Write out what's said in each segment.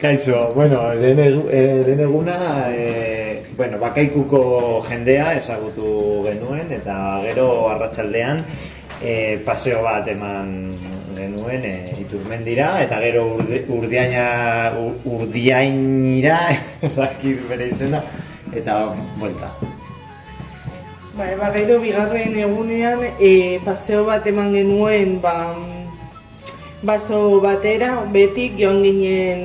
Kaixo, bueno, lehen eguna, bakaikuko jendea ezagutu genuen, eta gero arratsaldean paseo bat eman genuen Iturmendira, eta gero Urdiainira, ez dakit bere izena, eta buelta. Gero bigarren egunean paseo bat eman genuen baso batera, betik joan ginen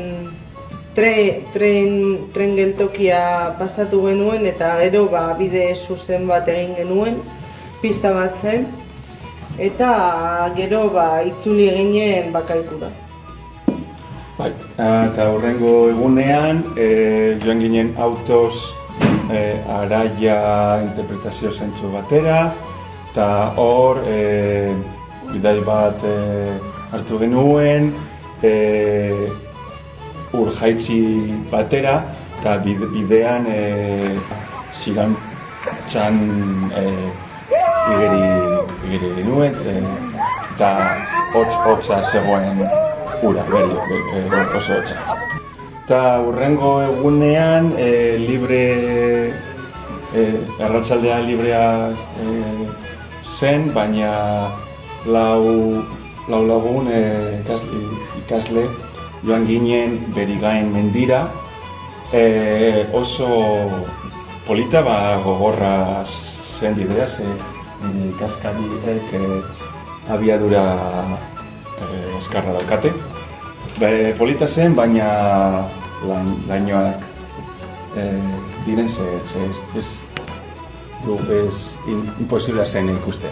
tren geltokia pasatu genuen, eta gero bide zuzen bat egin genuen, pista bat zen, eta gero itzuli ginen Bakaikura. Eta hurrengo egunean joan ginen autoz Araia interpretazio zentzu batera, eta hor bidai bat hartu genuen, Urjaitzi batera, eta bidean Sigantzan igeri genuen, eta hotza zegoen ura, oso hotza. Eta hurrengo egunean arratsaldea librea zen, baina lau lagun ikasle joan ginen Berigain mendira, oso polita gogorra zen bidea, ikaskariek abiadura eskarra daukate. Polita zen, baina lainoak diren ez imposiblea zen ikustea.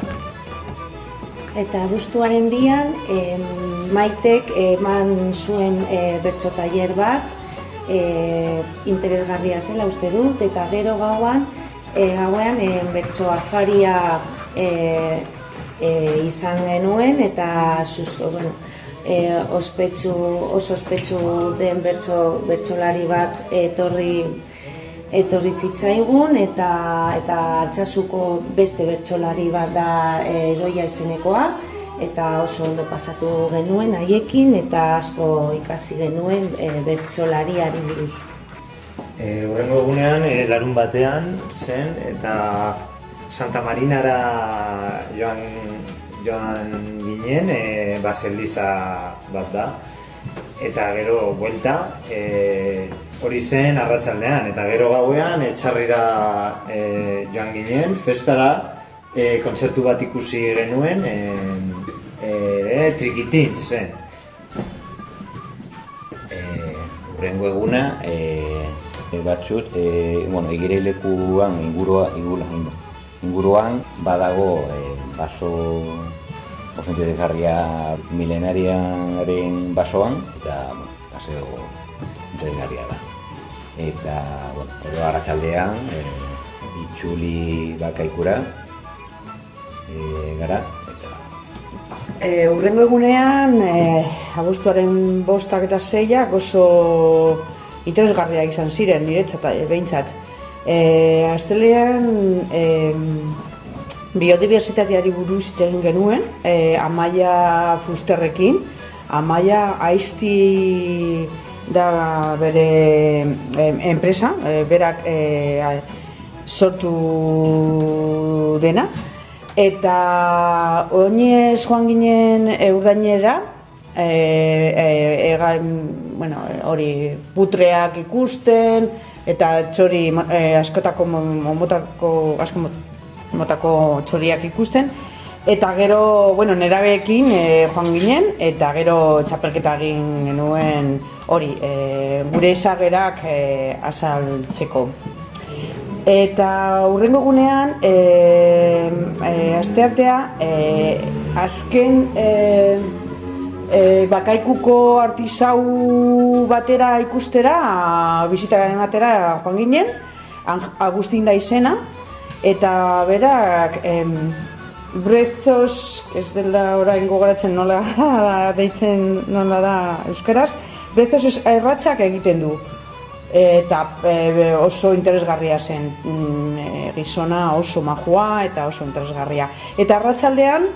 Eta abuztuaren dian, Maitek eman zuen bertso tailer bat, interesgarria zela uste dut, eta gero gauean bertso afaria izan genuen, eta oso ospetsu den bertsolari bat etorri zitzaigun, eta Altsasuko beste bertsolari bat da Edoia izenekoa, eta oso ondo pasatu genuen haiekin, eta asko ikasi genuen bertsolariari buruz. Hurrengo egunean, larun batean zen, eta Santa Marinara joan ginen, baseliza bat da, eta gero buelta, hori zen arratsaldean, eta gero gauean etxarrira joan ginen, festara, kontzertu bat ikusi genuen, Trikitintz zen. Hurrengo eguna, batzut, igerilekuan inguruan badago baso oso interesgarria milenariaren basoan, eta paseo interesgarria da. Eta, gero arratsaldean itzuli Bakaikura gara. Hurrengo egunean, abuztuaren 5 eta 6 oso interesgarria izan ziren, niretzat behintzat. Astelean biodibertsitateari buruz hitz egin genuen, Amaia Fusterrekin. Amaia aizti da bere enpresa, berak sortu dena. Eta oinez joan ginen Urdainera, hori putreak ikusten, eta txori askotako motako txoriak ikusten. Eta gero, nerabeekin joan ginen, eta gero txapelketa egin genuen hori, gure esagerak azaltzeko. Eta hurrengo gunean, asteartea, azken Bakaikuko artisau batera ikustera, bisita ematera joan ginen, Agustin da izena, eta berak brezos, ez dela orain gogoratzen nola da euskaraz, brezos erratxak egiten du. eta oso interesgarria zen, gizona oso majua eta oso interesgarria. Eta arratsaldean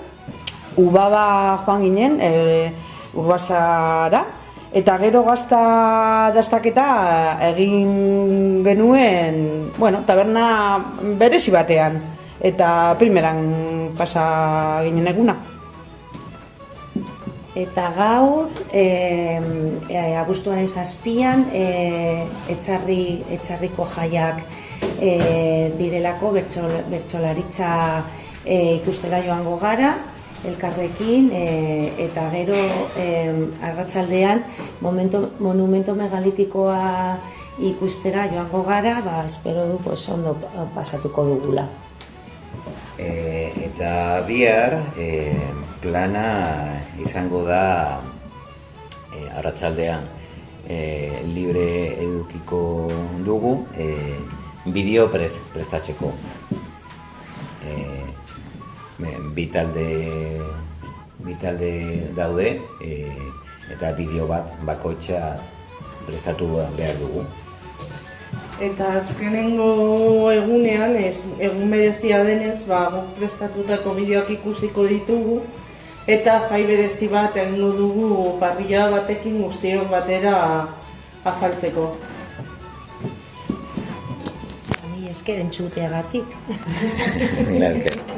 Ubaba joan ginen, Urbasara, eta gero gazta dastaketa egin genuen, taberna berezi batean, eta primeran pasa ginen eguna. Eta gaur, abuztuaren 7an, etxarriko jaiak direlako bertsolaritza ikustera joango gara, elkarrekin, eta gero arratsaldean monumento megalitikoa ikustera joango gara, espero du ondo pasatuko dugula. Eta bihar plana izango da arratsaldean libre edukiko dugu bideo prestatzeko. Bi talde daude eta bideo bat bakoitza prestatu behar dugu. Eta azkenengo egunean, egun berezia denez, guk prestatutako bideoak ikusiko ditugu eta jai berezi bat egingo dugu parrilla batekin guztiok batera afaltzeko. Ni esker entzuteagatik. Mila esker.